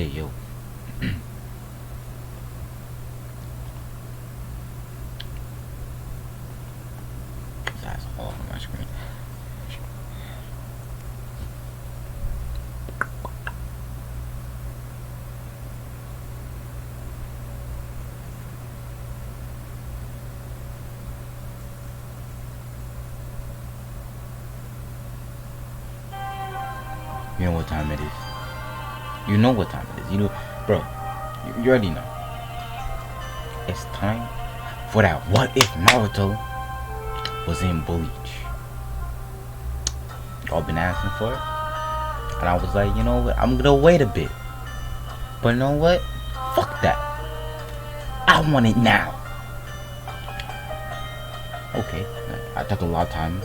Hey yo. That's all on my screen. You know what time it is. You know what time it is. You know, bro. You already know. It's time for that. What if Naruto was in Bleach? Y'all been asking for it, and I was like, you know what? I'm gonna wait a bit. But you know what? Fuck that. I want it now. Okay, I took a lot of time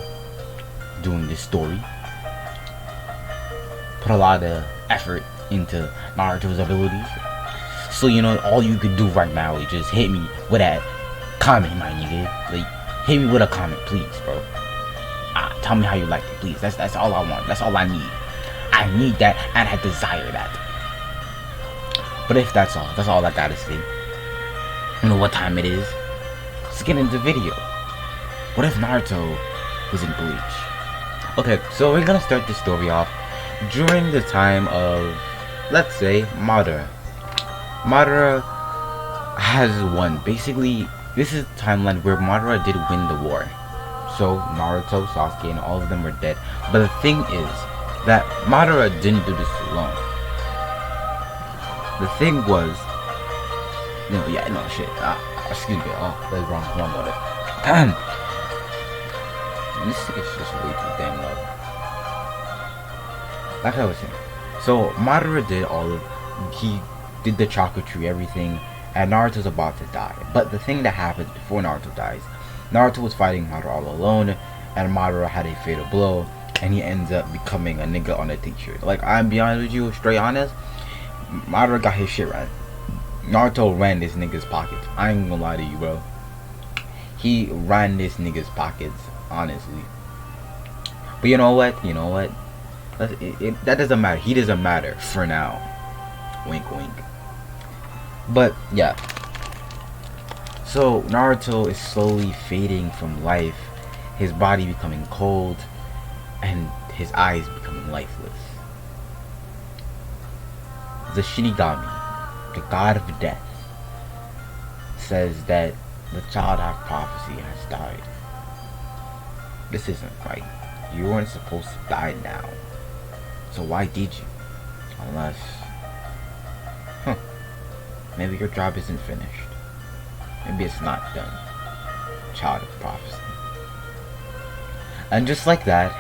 doing this story. Put a lot of effort into Naruto's abilities. So you know, all you could do right now is just hit me with that comment, my nigga. Like, hit me with a comment, please, bro. Tell me how you like it, please. That's all I want. That's all I need. I need that, and I desire that. But if that's all I gotta say. You know what time it is? Let's get into the video. What if Naruto was in Bleach? Okay, so we're gonna start this story off during the time of, let's say, Madara. Madara has won. Basically, this is the timeline where Madara did win the war. So Naruto, Sasuke, and all of them were dead. But the thing is that Madara didn't do this alone. The thing was, excuse me. Oh, that's wrong. Wrong about it. This is just way too damn low. Like I was saying, so Madara he did the chakra tree, everything, and Naruto's about to die. But the thing that happens before Naruto dies, Naruto was fighting Madara all alone, and Madara had a fatal blow, and he ends up becoming a nigga on a t-shirt. Like, I'm be honest with you, straight honest, Madara got his shit right. Naruto ran this nigga's pockets. I ain't gonna lie to you, bro. He ran this nigga's pockets, honestly. But you know what? That doesn't matter. He doesn't matter for now. Wink, wink. But yeah. So Naruto is slowly fading from life, his body becoming cold, and his eyes becoming lifeless. The Shinigami, the god of death, says that the child of prophecy has died. This isn't right. You weren't supposed to die now. So why did you? Unless, maybe your job isn't finished. Maybe it's not done. Child of prophecy. And just like that,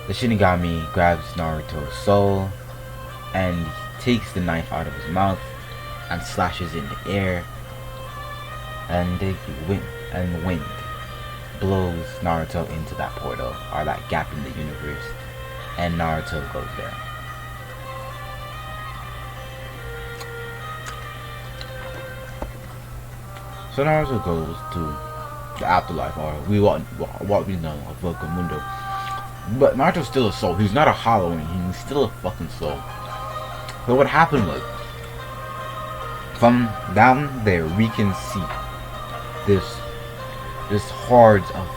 the Shinigami grabs Naruto's soul and takes the knife out of his mouth and slashes in the air, and the wind blows Naruto into that portal, or that gap in the universe, and Naruto goes there. So Naruto goes to the afterlife, or what we know of Mundo. But Naruto's still a soul. He's not a hollow, he's still a fucking soul. So what happened was, from down there we can see this hordes of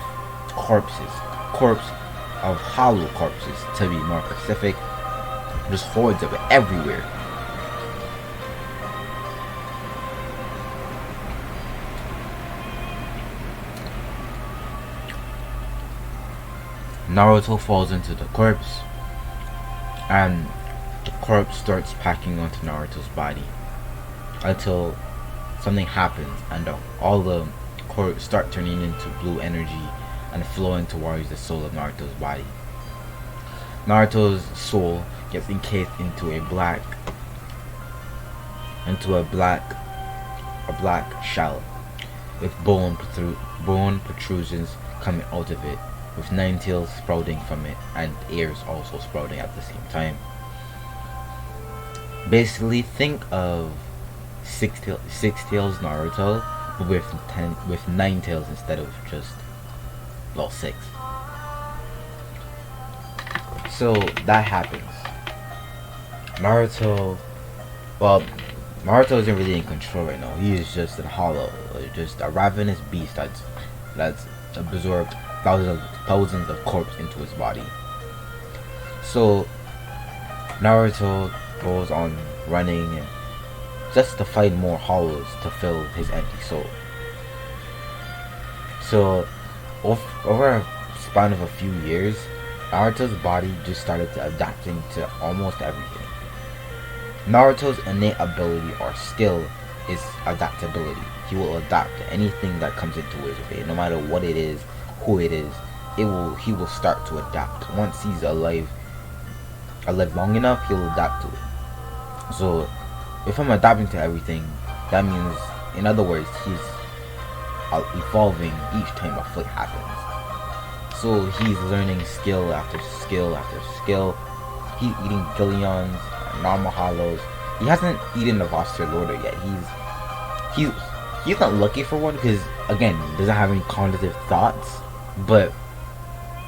hollow corpses, to be more specific. There's hordes of it everywhere. Naruto falls into the corpse, and the corpse starts packing onto Naruto's body until something happens, and all the corpse start turning into blue energy and flowing towards the soul of Naruto's body. Naruto's soul gets encased into a black shell with bone protrusions coming out of it, with 9 tails sprouting from it and ears also sprouting at the same time. Basically, think of six tails Naruto, but with 9 tails instead of just 6. So that happens. Naruto, well, Naruto isn't really in control right now. He is just in hollow, just a ravenous beast that's absorbed thousands of corpse into his body. So Naruto goes on running and just to find more hollows to fill his empty soul. So over a span of a few years, Naruto's body just started to adapting to almost everything. Naruto's innate ability or skill is adaptability. He will adapt to anything that comes into his way, no matter what it is, who it is. He will start to adapt. Once he's alive long enough, he'll adapt to it. So if I'm adapting to everything, that means, in other words, he's evolving each time a fight happens. So he's learning skill after skill after skill. He's eating Gillions, normal hollows. He hasn't eaten a Voster Lorder yet. He's not lucky for one because, again, doesn't have any cognitive thoughts. But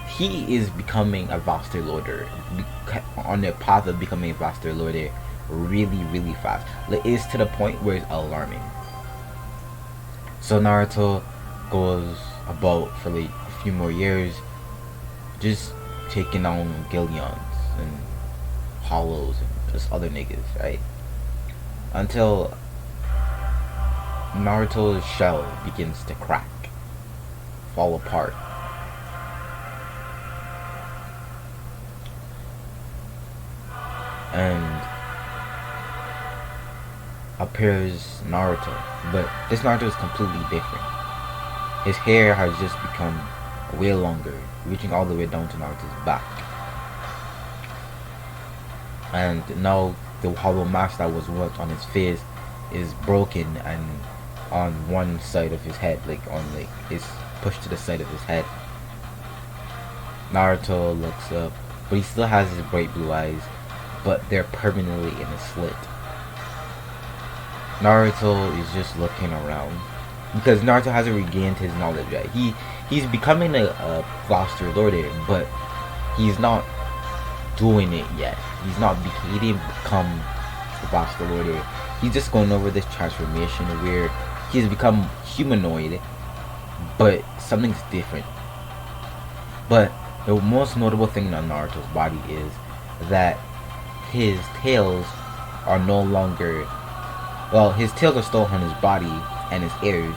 he is becoming a Voster Lorder, on the path of becoming a Voster Lorder really, really fast. It is to the point where it's alarming. So Naruto goes about for like a few more years, just taking on Gillions and Hollows and just other niggas, right? Until Naruto's shell begins to crack, fall apart. And appears Naruto, but this Naruto is completely different. His hair has just become way longer, reaching all the way down to Naruto's back. And now the hollow mask that was worked on his face is broken and on one side of his head, is pushed to the side of his head. Naruto looks up, but he still has his bright blue eyes, but they're permanently in a slit. Naruto is just looking around because Naruto hasn't regained his knowledge yet. He's becoming a Voster Lorder, but he's not doing it yet. He didn't become a Voster Lorder. He's just going over this transformation where he's become humanoid, but something's different. But the most notable thing on Naruto's body is that his tails are no longer, well, his tails are still on his body and his ears,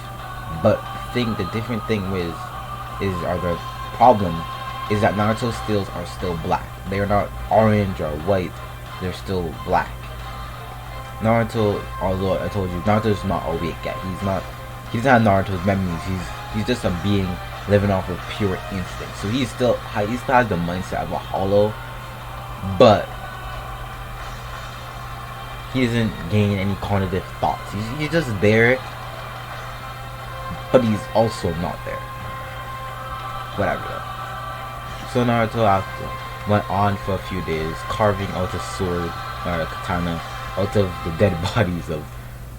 but the different thing the problem is that Naruto's tails are still black. They are not orange or white, they're still black. Naruto, although I told you, Naruto's not awake yet. He doesn't have Naruto's memories. He's just a being living off of pure instinct. So he still has the mindset of a hollow, but he doesn't gain any cognitive thoughts. He's just there, but he's also not there. Whatever. So Naruto went on for a few days, carving out a sword or a katana out of the dead bodies of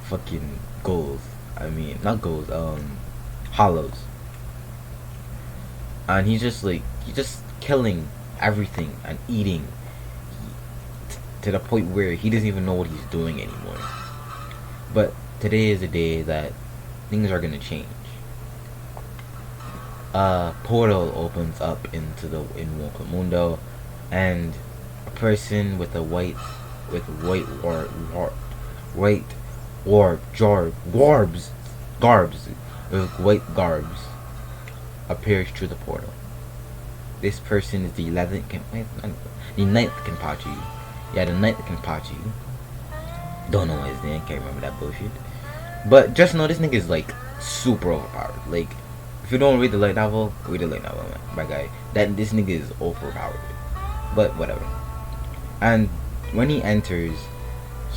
fucking ghouls. I mean, not ghouls, hollows. And he's just killing everything and eating to the point where he doesn't even know what he's doing anymore. But today is a day that things are gonna change. A portal opens up in Wokomundo, and a person with white garbs appears through the portal. This person is the 9th Kenpachi. Yeah, the 9th Kenpachi. Don't know his name, can't remember that bullshit. But just know this nigga is like super overpowered. Like, if you don't read the light novel, read the light novel, man. My guy. This nigga is overpowered. But whatever. And when he enters,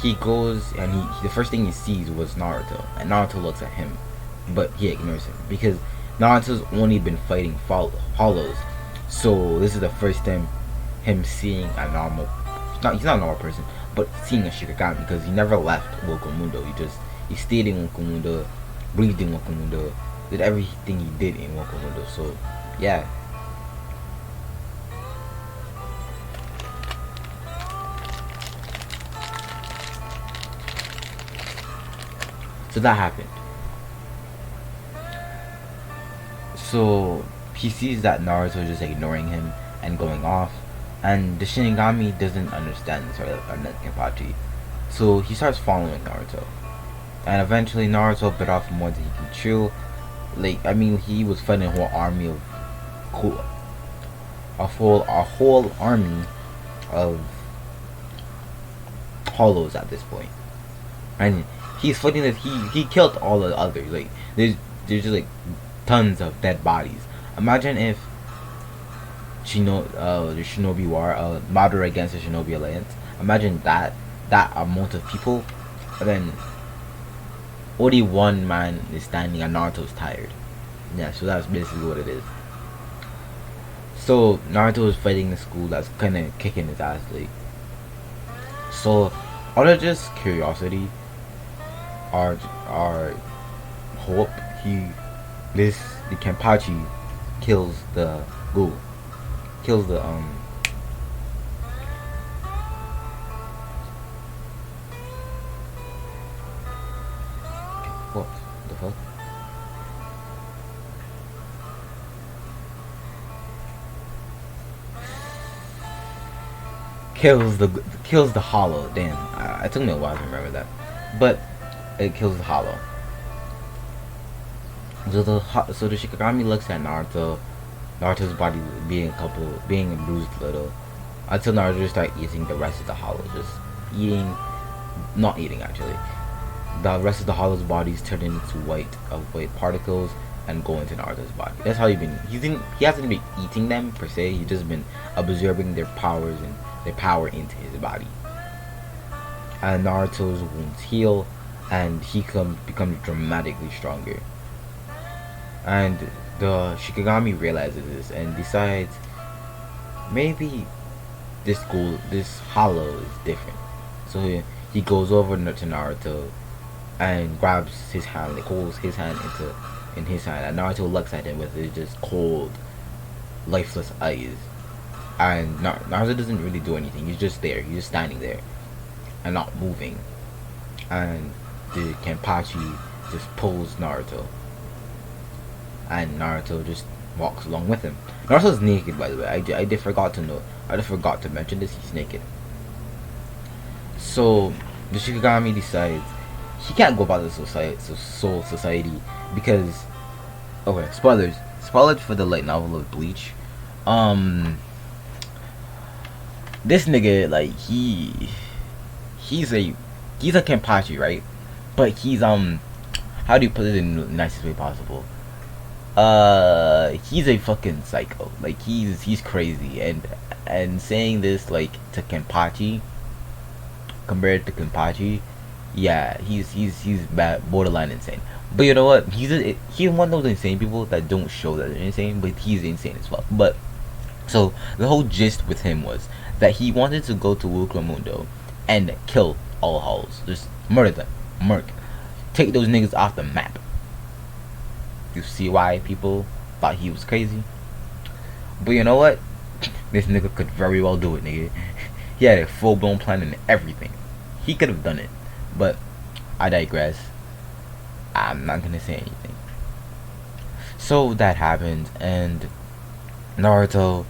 he goes and the first thing he sees was Naruto. And Naruto looks at him, but he ignores him because Naruto's only been fighting hollows. So this is the first time him seeing a normal, he's not a normal person, but seeing a shinigami, because he never left Wokomundo. He stayed in Wokomundo, breathed in Wokomundo, did everything he did in Wokomundo. So yeah. So that happened. So he sees that Naruto is just ignoring him and going off, and the Shinigami doesn't understand this, or Kenpachi. So he starts following Naruto, and eventually Naruto bit off more than he can chew. Like, I mean, he was fighting a whole army of a whole army of hollows at this point, and he's fighting that he killed all the others. Like, there's just like tons of dead bodies. Imagine if the Shinobi War, Madara against the Shinobi Alliance. Imagine that amount of people, and then only one man is standing and Naruto's tired. Yeah, so that's basically what it is. So Naruto is fighting the school that's kind of kicking his ass. Like, so out of just curiosity, our hope, the Kenpachi kills the ghoul, kills the what the fuck? Kills the hollow. Damn, it took me a while to remember that, but it kills the hollow. So the Shikigami looks at Naruto's body being bruised a little, until Naruto just starts eating the rest of the hollow. Just not eating actually. The rest of the hollow's bodies turn into white particles and go into Naruto's body. That's how he hasn't been eating them per se. He's just been absorbing their powers and their power into his body. And Naruto's wounds heal, and he becomes dramatically stronger. And the Shikigami realizes this and decides maybe this hollow is different. So he goes over to Naruto and grabs his hand, like holds his hand in his hand, and Naruto looks at him with his just cold, lifeless eyes. And Naruto doesn't really do anything. He's just there. He's just standing there and not moving. And the Kenpachi just pulls Naruto, and Naruto just walks along with him. Naruto's naked, by the way. I just forgot to mention this. He's naked. So the Shikigami decides he can't go about the Soul Society because, okay, spoilers for the light novel of Bleach. This nigga, like, he's a Kenpachi, right? But he's how do you put it in the nicest way possible? He's a fucking psycho. Like, he's crazy, and saying this, like, to Kenpachi, compared to Kenpachi, yeah, he's bad, borderline insane. But you know what? He's one of those insane people that don't show that they're insane, but he's insane as fuck. But so the whole gist with him was that he wanted to go to Wuklamundo and kill all Halls, just murder them, take those niggas off the map. You see why people thought he was crazy? But you know what? This nigga could very well do it, nigga. He had a full-blown plan and everything. He could have done it. But I digress. I'm not gonna say anything. So that happened, and Naruto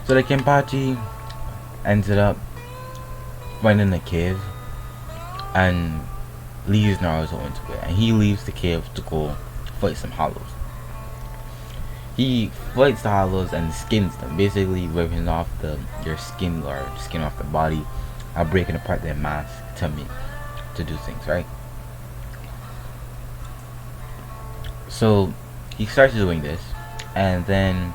So the Kenpachi ended up finding a cave and leads Naruto into it, and he leaves the cave to go fight some hollows. He fights the hollows and skins them, basically ripping off their skin or skin off the body and breaking apart their mask to do things, right? So he starts doing this, and then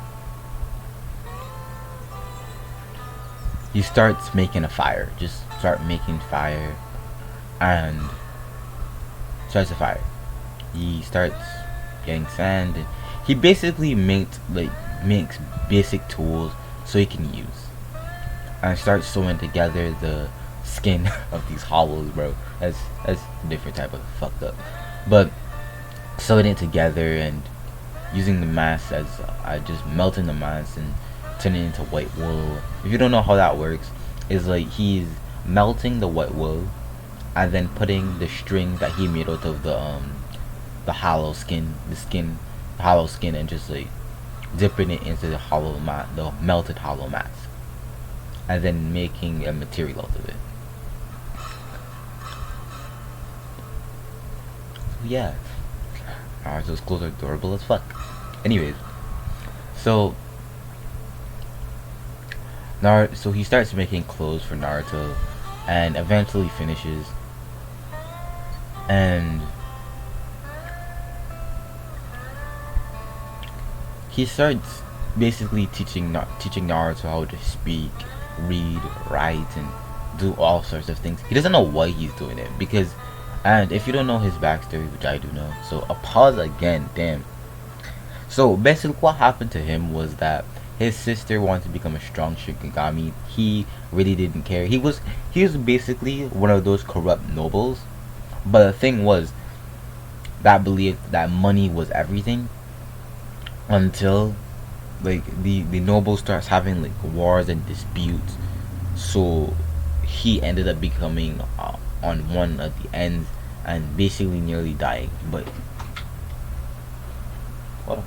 he starts making a fire. Just start making fire, and starts a fire. he starts getting sand, and he basically makes basic tools so he can use, and starts sewing together the skin of these hollows, bro. That's a different type of fucked up, but sewing it together and using the mass as just melting the mass and turning it into white wool. If you don't know how that works, it's like he's melting the white wool and then putting the string that he made out of the hollow skin, the hollow skin, and just like dipping it into the hollow mat, the melted hollow mass, and then making a material out of it. So yeah, Naruto's clothes are durable as fuck. Anyways, so so he starts making clothes for Naruto, and eventually finishes, and he starts basically teaching Naruto how to speak, read, write, and do all sorts of things. He doesn't know why he's doing it, because, and if you don't know his backstory, which I do know, so a pause again, damn. So basically what happened to him was that his sister wanted to become a strong shinigami. He really didn't care. He was basically one of those corrupt nobles, but the thing was that believed that money was everything, until like the noble starts having like wars and disputes. So he ended up becoming on one of the ends and basically nearly dying. But what a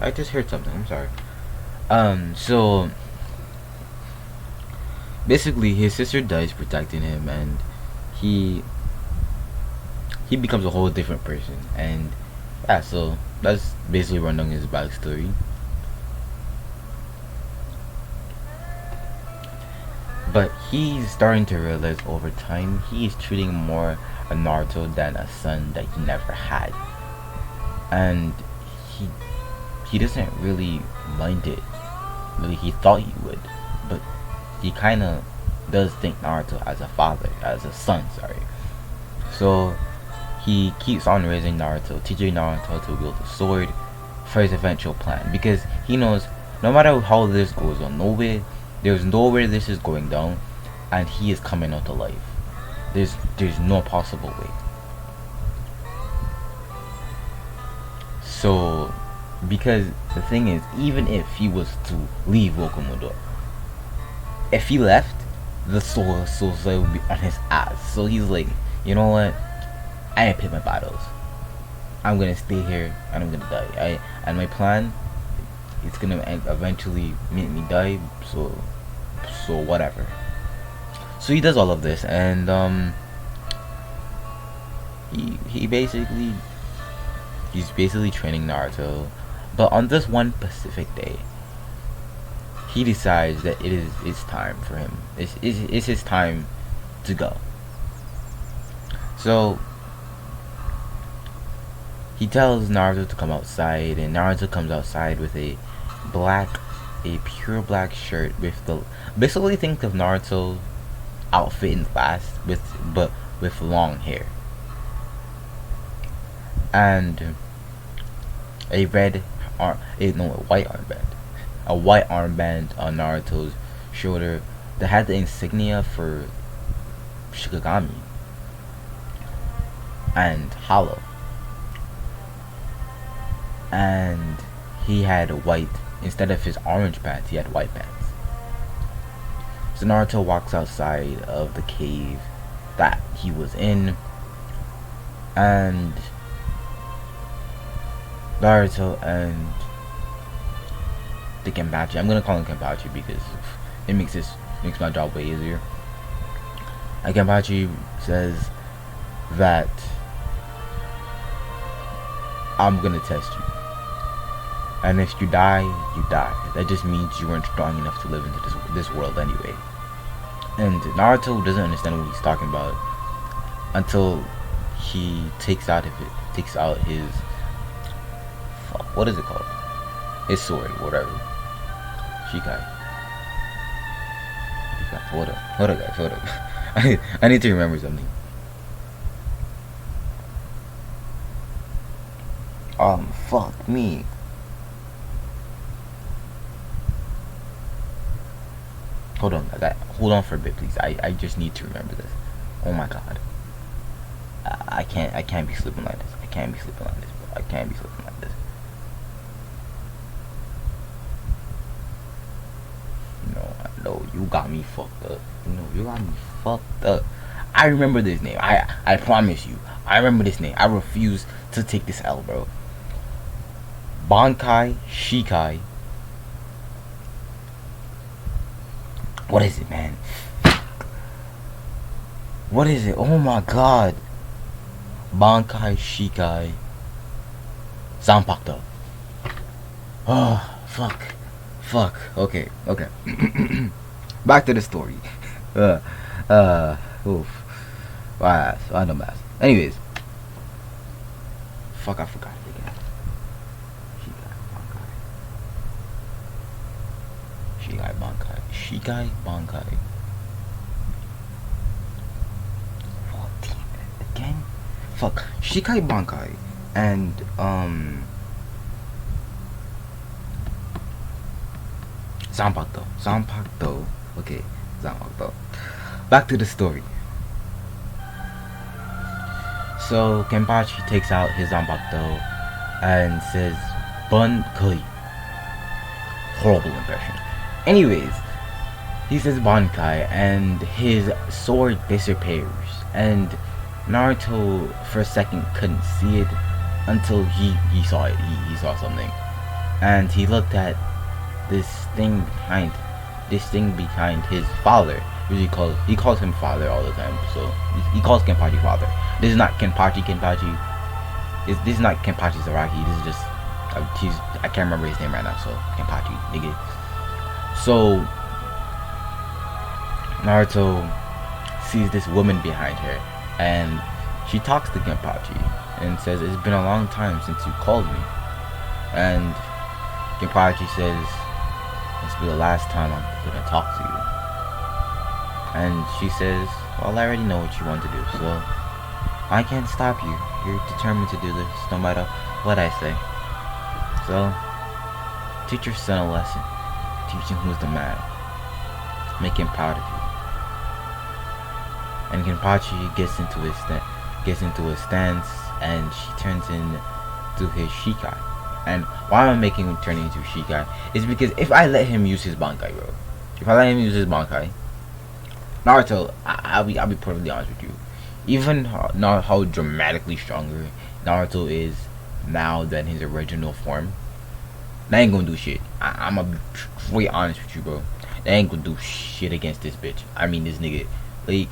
I just heard something, I'm sorry. So basically his sister dies protecting him, and he becomes a whole different person. And yeah, so that's basically running his backstory. But he's starting to realize over time he is treating more a Naruto than a son that he never had, and he doesn't really mind it. Really, he thought he would, but he kind of does think Naruto as a father, as a son, sorry. So he keeps on raising Naruto, teaching Naruto to wield the sword for his eventual plan, because he knows no matter how this goes on, there's nowhere this is going down, and he is coming out alive. There's no possible way. So, because the thing is, even if he was to leave Wokomodo, if he left, the Soul would be on his ass. So he's like, you know what? I ain't pick my battles. I'm gonna stay here and I'm gonna die. And my plan, it's gonna eventually make me die. So whatever. So he does all of this, and he's basically training Naruto. But on this one specific day, he decides that it's time for him. It's his time to go. So he tells Naruto to come outside, and Naruto comes outside with a pure black shirt with the, basically think of Naruto outfit in class with long hair, and a white armband on Naruto's shoulder that had the insignia for Shinigami and Hollow, and he had white, instead of his orange pants, he had white pants. So Naruto walks outside of the cave that he was in, and Naruto and the Kenpachi, I'm gonna call him Kenpachi because it makes my job way easier. And Kenpachi says that I'm gonna test you, and if you die, you die. That just means you weren't strong enough to live into this world anyway. And Naruto doesn't understand what he's talking about until he takes out his, what is it called? his sword, whatever. Shikai. Hold up, guys, hold up. I need to remember something. Fuck me. Hold on, hold on for a bit, please. I just need to remember this. Oh my god. I can't be sleeping like this. I can't be sleeping like this, bro. I can't be sleeping like this. No, you got me fucked up. No, you got me fucked up. I remember this name. I promise you. I remember this name. I refuse to take this L, bro. Bankai Shikai. What is it, man? What is it? Oh my god. Bankai Shikai Zanpakuto. Oh, fuck. Okay. Back to the story. Oof. I know math. Anyways. Fuck, I forgot it again. Shikai Bankai. Fuck, damn it. Again? Fuck. Shikai Bankai and Zanpakuto. Okay, Zanpakuto. Back to the story. So Kenpachi takes out his Zanpakuto and says Bankai. Horrible impression. Anyways, he says Bankai and his sword disappears, and Naruto for a second couldn't see it until he saw it. He saw something, and he looked at this thing behind his father. He calls him father all the time, so he calls Kenpachi father. This is not Kenpachi. This is not Kenpachi Zaraki. This is just I can't remember his name right now, so Kenpachi, nigga. So Naruto sees this woman behind her, and she talks to Kenpachi and says, "It's been a long time since you called me." And Kenpachi says, "This will be the last time I'm gonna talk to you." And she says, "Well, I already know what you want to do, so I can't stop you. You're determined to do this, no matter what I say. So, teach your son a lesson. Teach him who's the man. Make him proud of you." And Kenpachi gets into his stance, and she turns into his Shikai. And why am I making him turn into Shikai? Is because if I let him use his Bankai, bro. If I let him use his Bankai, Naruto, I'll be perfectly honest with you. Even how dramatically stronger Naruto is now than his original form, they ain't gonna do shit. I'm gonna be straight honest with you, bro. They ain't gonna do shit against this bitch. I mean, this nigga. Like,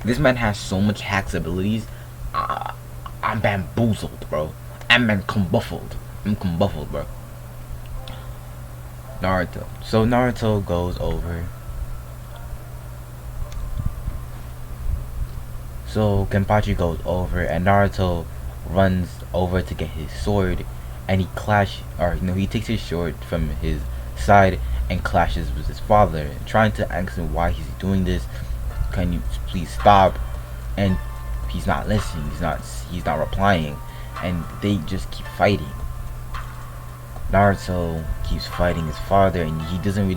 this man has so much hacks abilities. I'm bamboozled, bro. I'm combuffled, bro. Naruto. So Naruto goes over. So Kenpachi goes over, and Naruto runs over to get his sword, and he takes his sword from his side and clashes with his father, trying to ask him why he's doing this. Can you please stop? And he's not listening. He's not replying, and they just keep fighting. Naruto keeps fighting his father, and he doesn't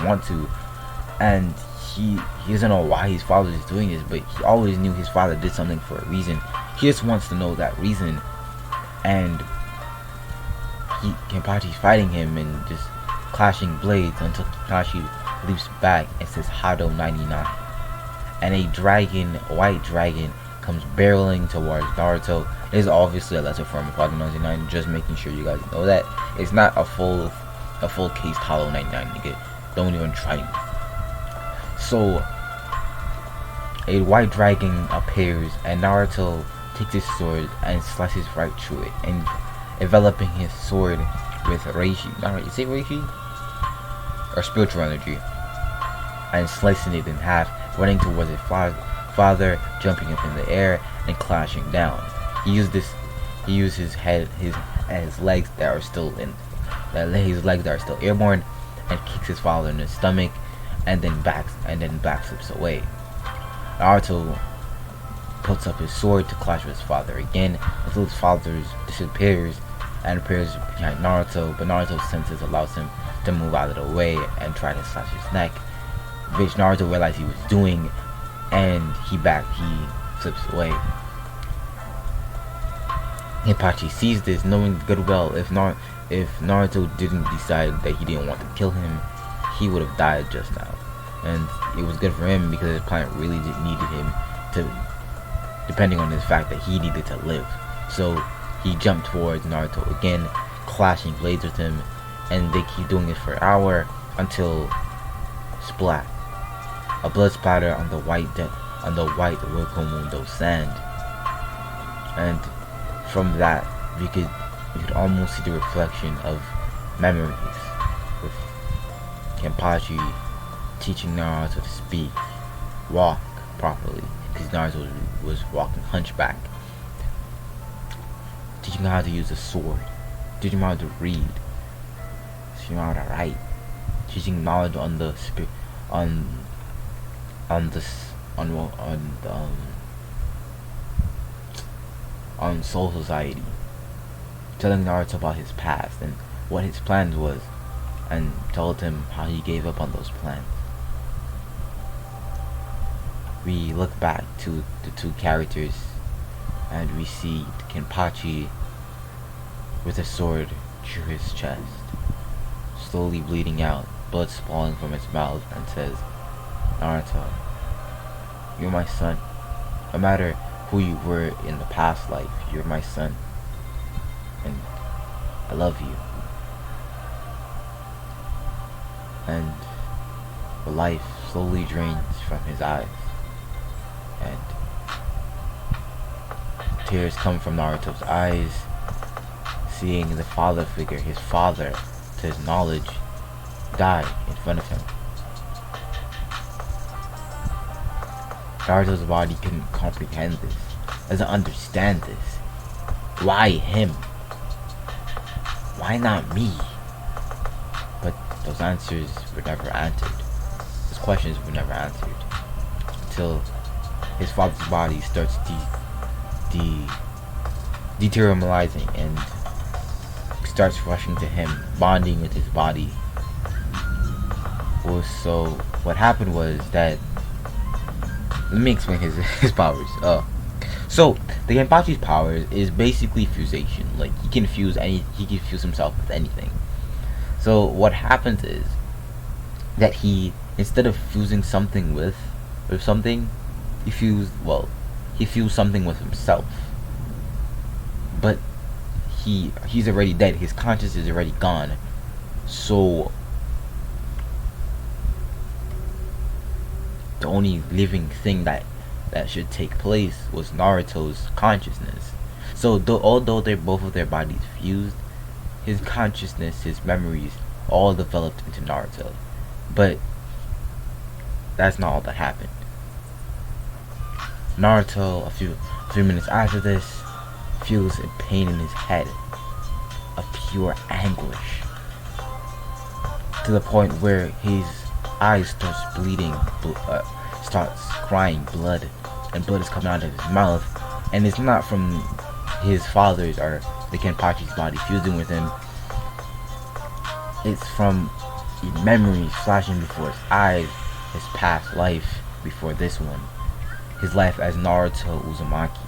want to, and he doesn't know why his father is doing this, but he always knew his father did something for a reason. He just wants to know that reason, and Kenpachi's fighting him and just clashing blades until Kenpachi leaps back and says Hado 99, and a white dragon comes barreling towards Naruto. It is obviously a lesser form of Hado 99, just making sure you guys know that it's not a full case Hado 99, nigga. Don't even try me. So a white dragon appears, and Naruto takes his sword and slices right through it, and enveloping his sword with Reishi. Is it Reishi? Or spiritual energy, and slicing it in half, running towards his father, jumping up in the air and clashing down. He used his head, his legs that are still that his legs are still airborne, and kicks his father in the stomach, and then backflips away. Naruto puts up his sword to clash with his father again until his father disappears and appears behind Naruto, but Naruto's senses allows him to move out of the way and try to slash his neck, which Naruto realized he was doing, and he flips away. Kenpachi sees this, knowing good well if Naruto didn't decide that he didn't want to kill him, he would have died just now. And it was good for him because his planet really needed him to, depending on the fact that he needed to live. So he jumped towards Naruto again, clashing blades with him, and they keep doing it for an hour until splat. A blood splatter on the white Rokomundo sand. And from that we could almost see the reflection of memories, with Kenpachi teaching Naruto to speak, walk properly, because Naruto was walking hunchback, teaching him how to use a sword, teaching him how to read, teaching him how to write, teaching knowledge on the on Soul Society, telling Naruto about his past and what his plans was, and told him how he gave up on those plans. We look back to the two characters and we see Kenpachi with a sword through his chest, slowly bleeding out, blood falling from his mouth, and says, "Naruto, you're my son. No matter who you were in the past life, you're my son. And I love you." And the life slowly drains from his eyes, and tears come from Naruto's eyes, seeing the father figure, his father, to his knowledge, die in front of him. Naruto's body couldn't comprehend this, doesn't understand this. Why him? Why not me? But those answers were never answered. Those questions were never answered until his father's body starts deteriorating and starts rushing to him, bonding with his body. So what happened was that, let me explain his powers. So the Kenpachi's powers is basically fusation. Like, he can fuse himself with anything. So what happens is that he, instead of fusing something with something, he fused something with himself. But he's already dead. His consciousness is already gone. So the only living thing that should take place was Naruto's consciousness. So although both of their bodies fused, his consciousness, his memories, all developed into Naruto. But that's not all that happened. Naruto, a few minutes after this, feels a pain in his head, a pure anguish, to the point where his eyes starts bleeding, starts crying blood, and blood is coming out of his mouth, and it's not from his father's or the Kenpachi's body fusing with him. It's from memories flashing before his eyes, his past life before this one, his life as Naruto Uzumaki,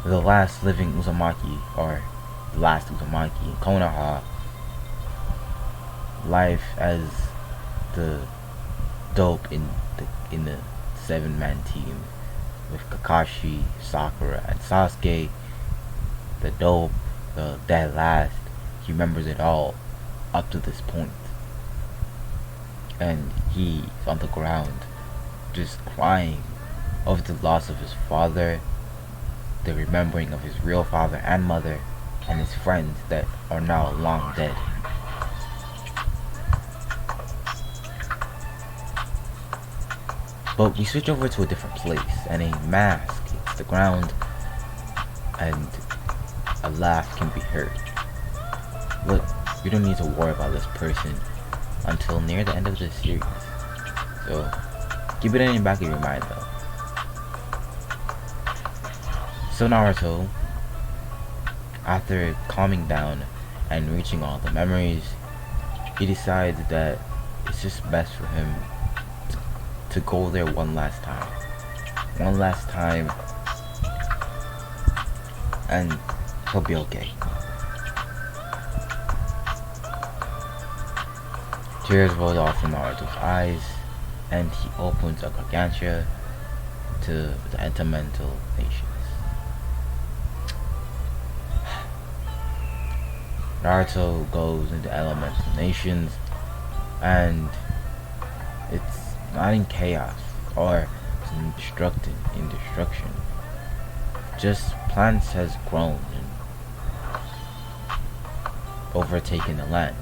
the last living Uzumaki, or the last Uzumaki, Konoha. Life as the dope in the 7-man team with Kakashi, Sakura, and Sasuke. The dope, the dead last, he remembers it all up to this point, and he's on the ground just crying over the loss of his father, the remembering of his real father and mother, and his friends that are now long dead. But we switch over to a different place, and a mask hits the ground, and a laugh can be heard. Look, you don't need to worry about this person until near the end of the series. So, keep it in the back of your mind though. So Naruto, after calming down and reaching all the memories, he decides that it's just best for him to go there one last time. One last time, and he'll be okay. Tears roll off from Naruto's eyes, and he opens a gargantua to the elemental nations. Naruto goes into elemental nations, and it's not in chaos or in destruction. Just plants has grown and overtaken the land.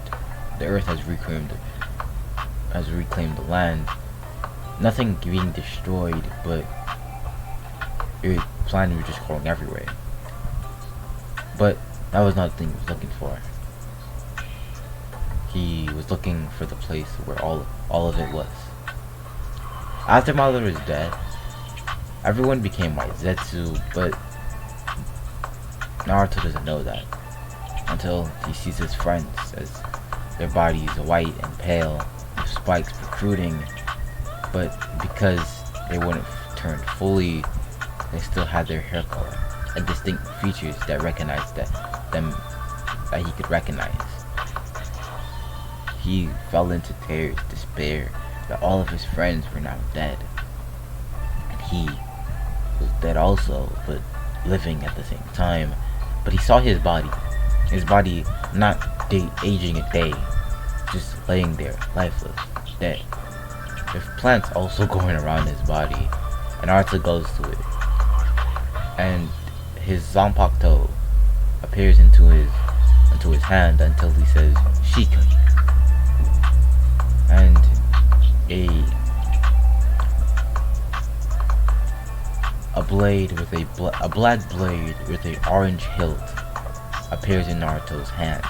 The earth has reclaimed the land. Nothing being destroyed, but plants were just growing everywhere. But that was not the thing he was looking for. He was looking for the place where all of it was. After Madara was dead, everyone became white Zetsu, but Naruto doesn't know that until he sees his friends as their bodies are white and pale with spikes protruding, but because they wouldn't turn fully, they still had their hair color and distinct features that he could recognize. He fell into tears, despair that all of his friends were now dead, and he was dead also, but living at the same time. But he saw his body not aging a day, just laying there, lifeless, dead, with plants also going around his body. And Naruto goes to it, and his Zanpakuto appears into his hand until he says Shika, and a blade with a black blade with an orange hilt appears in Naruto's hand.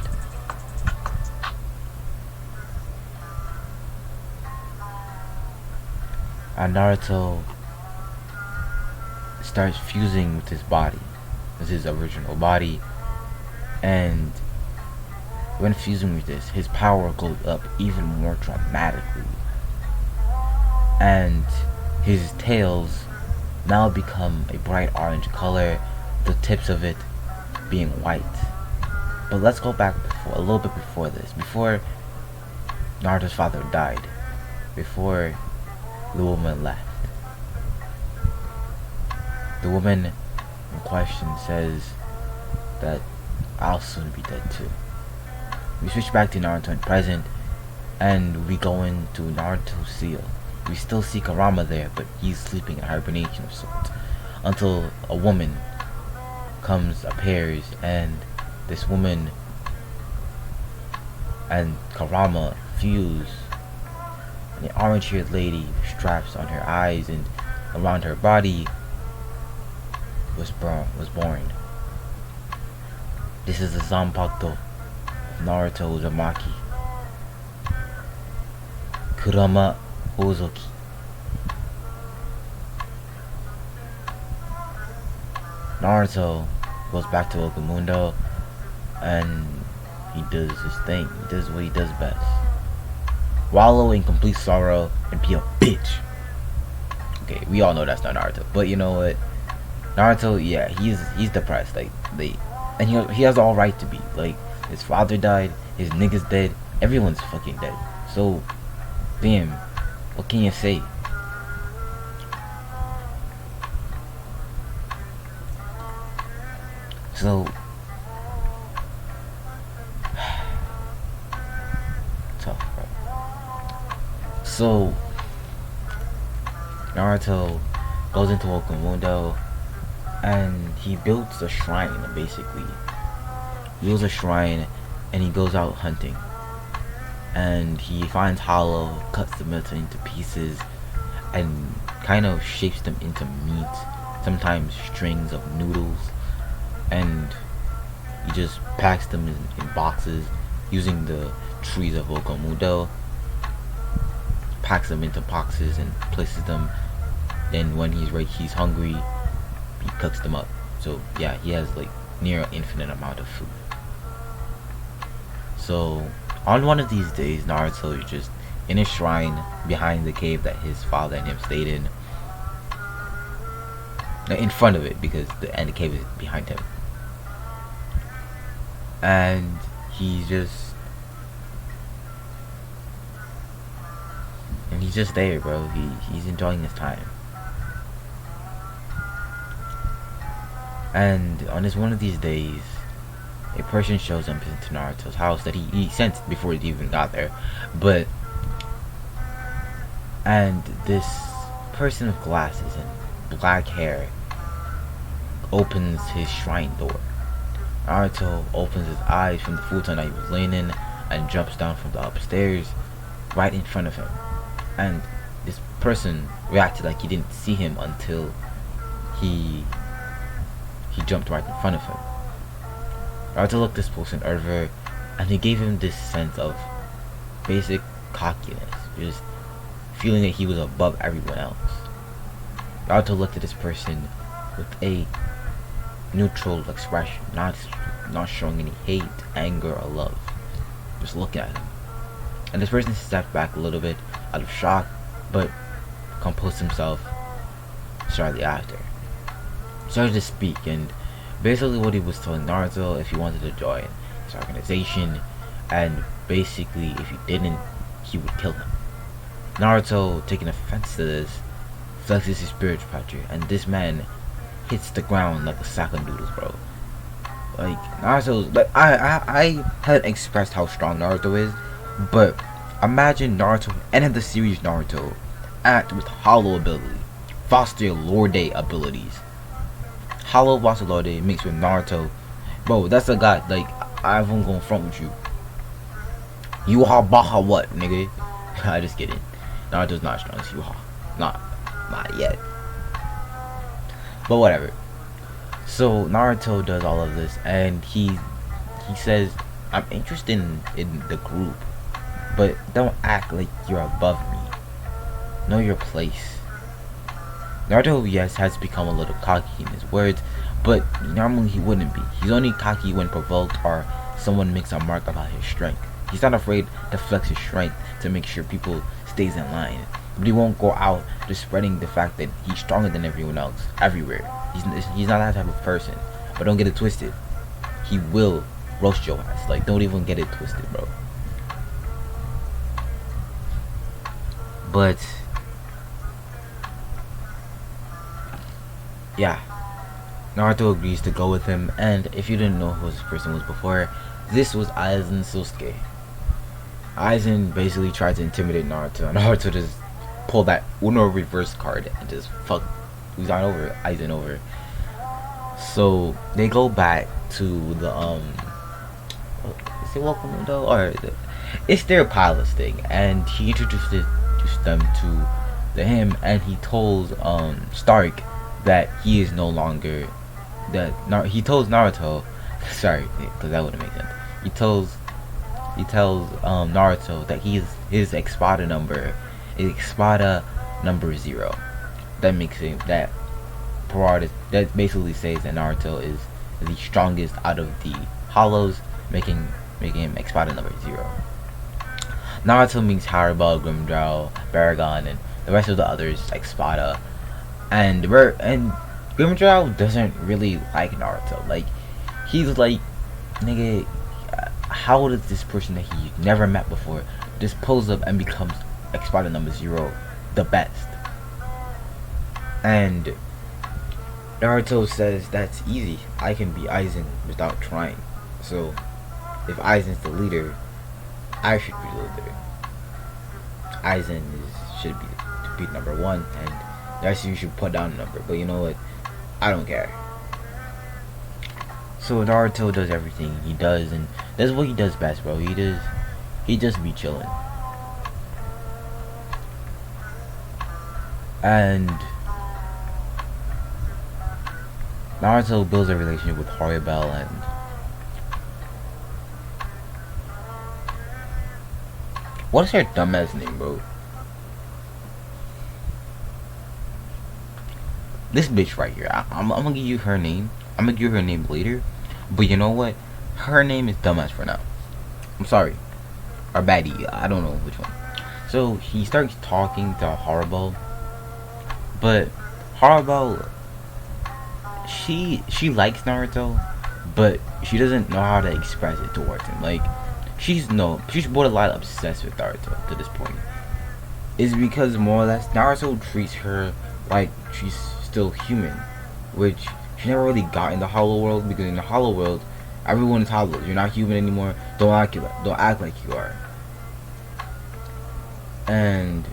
And Naruto starts fusing with his body, with his original body, and when fusing with this, his power goes up even more dramatically, and his tails now become a bright orange color, the tips of it being white. But let's go back a little bit before this, before Naruto's father died, before the woman left. The woman in question says that I'll soon be dead too. We switch back to Naruto in present, and we go into Naruto's seal. We still see Kurama there, but he's sleeping in hibernation of sorts, until a woman appears, and this woman and Kurama fuse, and the orange-haired lady with straps on her eyes and around her body was born. This is the Zanpakuto of Naruto Uzumaki, Kurama Ozuki. Naruto goes back to Okamundo, and he does his thing. He does what he does best: wallow in complete sorrow and be a bitch. Okay, we all know that's not Naruto, but you know what? Naruto, yeah, he's depressed. And he has all right to be. Like, his father died, his niggas dead, everyone's fucking dead. So, damn, what can you say? So, tough, bro. So, Naruto goes into Okamundo, and he builds a shrine, basically. He builds a shrine, and he goes out hunting. And he finds Hollow, cuts the metal into pieces, and kind of shapes them into meat, sometimes strings of noodles, and he just packs them in boxes using the trees of Okamudo. Packs them into boxes and places them. Then when he's hungry, he cooks them up. So yeah, he has like near an infinite amount of food. So on one of these days, Naruto is just in a shrine behind the cave that his father and him stayed in front of it, because the cave is behind him. And he's just there, bro. He's enjoying his time. And on one of these days, a person shows up into Naruto's house that he sensed before he even got there. And this person with glasses and black hair opens his shrine door. Naruto opens his eyes from the futon that he was laying in and jumps down from the upstairs right in front of him. And this person reacted like he didn't see him until he jumped right in front of him. Naruto looked this person over, and he gave him this sense of basic cockiness, just feeling that he was above everyone else. Naruto looked at this person with a neutral expression, not showing any hate, anger, or love, just looking at him. And this person stepped back a little bit out of shock, but composed himself shortly after. Started to speak, and basically what he was telling Naruto, if he wanted to join his organization, and basically if he didn't, he would kill him. Naruto, taking offense to this, flexes his spiritual power, and this man hits the ground like a sack of noodles, bro. Like, Naruto's, like, I hadn't expressed how strong Naruto is, but imagine Naruto, end of the series Naruto, act with hollow ability, Foster Lorde abilities. Hollow Foster Lorde mixed with Naruto. Bro, that's a guy, like, I won't go in front with you. You ha baha what, nigga? I just kidding. Naruto's not strong as Yuha. Not yet. But whatever. So Naruto does all of this, and he says, I'm interested in the group, but don't act like you're above me. Know your place. Naruto, yes, has become a little cocky in his words, but normally he wouldn't be. He's only cocky when provoked or someone makes a mark about his strength. He's not afraid to flex his strength to make sure people stays in line. But he won't go out just spreading the fact that he's stronger than everyone else everywhere. He's not that type of person. But don't get it twisted. He will roast your ass. Like, don't even get it twisted, bro. But yeah, Naruto agrees to go with him, and if you didn't know who this person was before, this was Aizen Sosuke. Aizen basically tried to intimidate Naruto, and Naruto just pulled that Uno reverse card and just fuck Aizen over. So they go back to the is it Welcome Window, or it's their palace thing, and he introduced them to him, and he told Stark that he is no longer he tells Naruto, sorry, because that wouldn't make sense. He tells Naruto that his Espada number is Espada number 0. That makes him that basically says that Naruto is the strongest out of the hollows, making him Espada number 0. Naruto meets Haribal, Grimdrow, Baragon, and the rest of the others Espada, and Grimdrow doesn't really like Naruto. Like, he's like, nigga, how does this person that he never met before just pulls up and becomes Espada number 0, the best? And Naruto says that's easy. I can be Aizen without trying. So if Aizen's the leader, I should be the leader. Aizen should be number 1, and that's you should put down a number. But you know what? I don't care. So Naruto does everything he does, and that's what he does best, bro. He just be chilling. And Naruto builds a relationship with Horibel, and what is her dumbass name, bro? This bitch right here. I'm gonna give you her name. I'm gonna give her name later. But you know what? Her name is dumbass for now. I'm sorry. Or baddie. I don't know which one. So he starts talking to Horibel. But Horibel, she likes Naruto, but she doesn't know how to express it towards him. Like, she's borderline obsessed with Naruto to this point. It's because more or less Naruto treats her like she's still human, which she never really got in the Hollow World, because in the Hollow World, everyone is hollow. You're not human anymore. Don't act like you are. And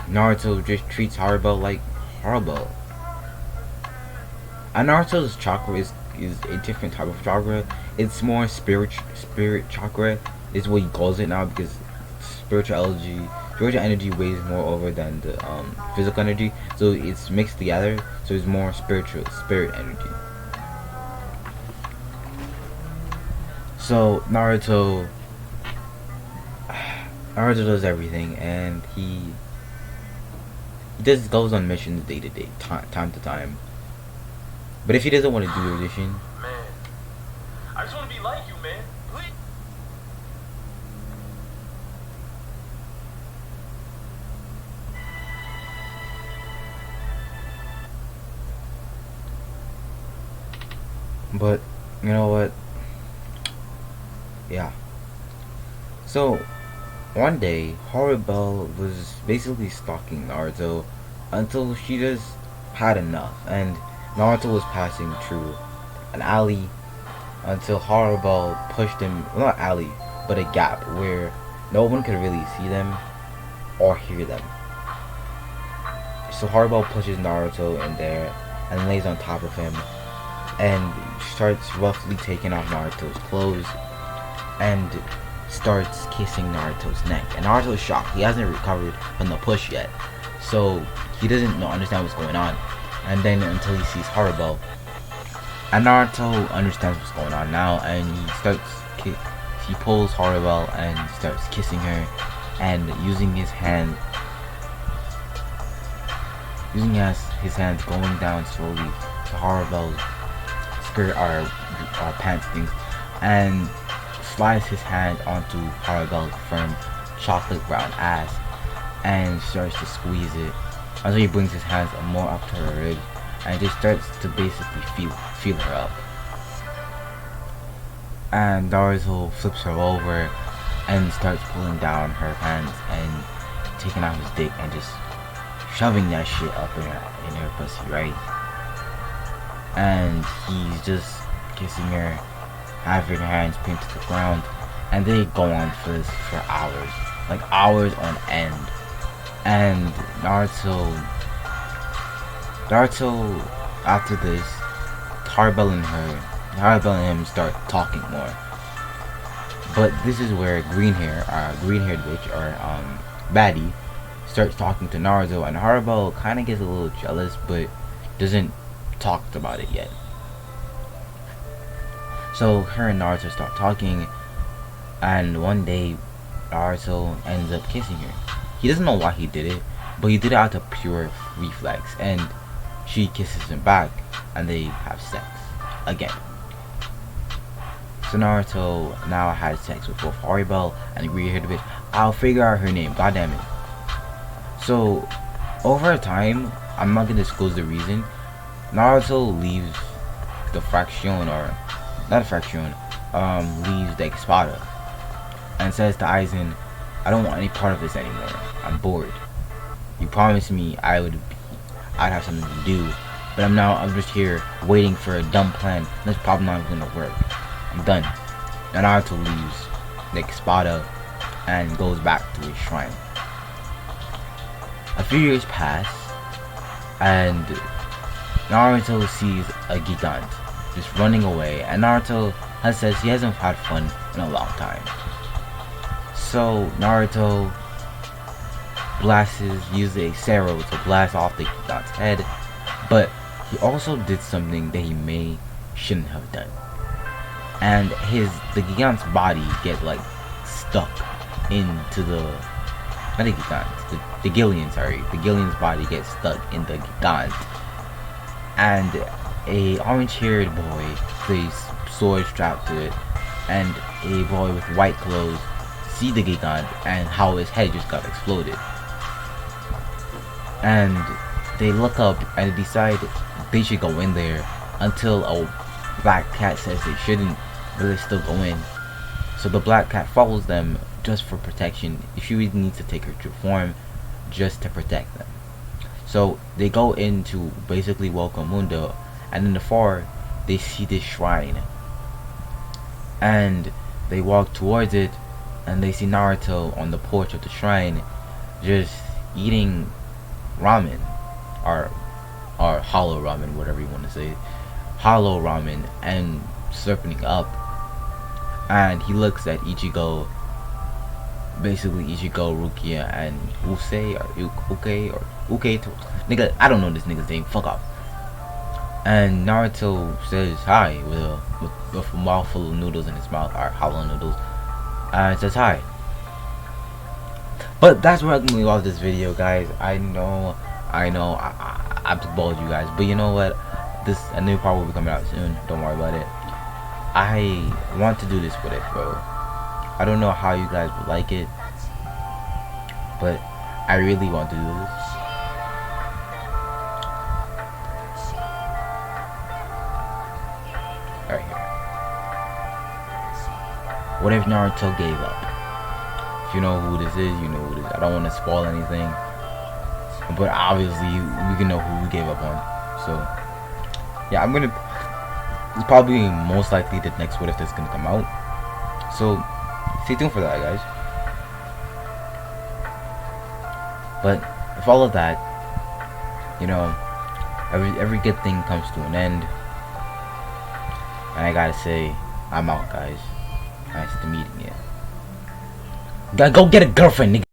Naruto just treats Horibel like Horibel. And Naruto's chakra is a different type of chakra. It's more spirit chakra is what he calls it now, because spiritual energy weighs more over than the physical energy, so it's mixed together, so it's more spirit energy. So Naruto does everything, and he goes on missions day to day, time to time. But if he doesn't want to do a mission, man, I just want to be like you, man. Please. but you know what? Yeah. So one day, Horibel was basically stalking Naruto until she just had enough, and Naruto was passing through an alley until Horibel pushed him, well, not alley, but a gap where no one could really see them or hear them. So Horibel pushes Naruto in there and lays on top of him and starts roughly taking off Naruto's clothes and starts kissing Naruto's neck. And Naruto's shocked. He hasn't recovered from the push yet, so he doesn't understand what's going on. And then until he sees Horibel, and Naruto understands what's going on now, and he pulls Horibel and starts kissing her, and using his hands going down slowly to Horibel's skirt or pants things, and slides his hand onto Horibel's firm chocolate brown ass and starts to squeeze it until he brings his hands more up to her ribs and just starts to basically feel her up. And Naruto flips her over and starts pulling down her pants and taking out his dick and just shoving that shit up in her pussy, right? And he's just kissing her, having her hands pinned to the ground, and they go on for this for hours, like hours on end. And Naruto after this, Horibel and him start talking more. But this is where green-haired witch or baddie starts talking to Naruto, and Horibel kind of gets a little jealous, but doesn't talk about it yet. So her and Naruto start talking, and one day Naruto ends up kissing her. He doesn't know why he did it, but he did it out of pure reflex, and she kisses him back, and they have sex again. So Naruto now has sex with both Horibel and the green-haired bitch. I'll figure out her name, goddammit. So over time, I'm not gonna disclose the reason, Naruto leaves the faction, or not a faction, leaves the Espada and says to Aizen, I don't want any part of this anymore. I'm bored. You promised me I'd have something to do, but I'm just here waiting for a dumb plan. That's probably not gonna work. I'm done. And Naruto leaves the Espada and goes back to his shrine. A few years pass, and Naruto sees a Gigant just running away, and Naruto says he hasn't had fun in a long time. So Naruto uses a Sero to blast off the Gigan's head, but he also did something that he shouldn't have done. And the Gigan's body get like stuck into the not the Gigant, the Gillian, sorry. The Gillian's body gets stuck in the Gigant. And a orange-haired boy plays sword strapped to it, and a boy with white clothes see the Gigant and how his head just got exploded. And they look up and decide they should go in there until a black cat says they shouldn't, but they still go in. So the black cat follows them just for protection. She really needs to take her true form just to protect them. So they go into basically Welcome Mundo, and in the far they see this shrine, and they walk towards it, and they see Naruto on the porch of the shrine just eating ramen, or hollow ramen, whatever you want to say, hollow ramen, and slurping up. And he looks at Ichigo, basically Ichigo, Rukia, and Usei, or Uke, nigga, I don't know this nigga's name, fuck off. And Naruto says hi with a mouthful of noodles in his mouth, or hollow noodles, and says hi. But that's where I'm gonna leave off this video, guys. I know, I've balled you guys, but you know what? A new part will be coming out soon. Don't worry about it. I want to do this with it, bro. I don't know how you guys would like it, but I really want to do this. Right here. What if Naruto gave up? If you know who this is, you know who this is. I don't want to spoil anything, but obviously we can know who he gave up on. So yeah, it's probably most likely the next What If that's gonna come out. So stay tuned for that, guys. But with all of that, you know, every good thing comes to an end. And I gotta say, I'm out, guys. Nice to meeting you. Gotta go get a girlfriend, nigga.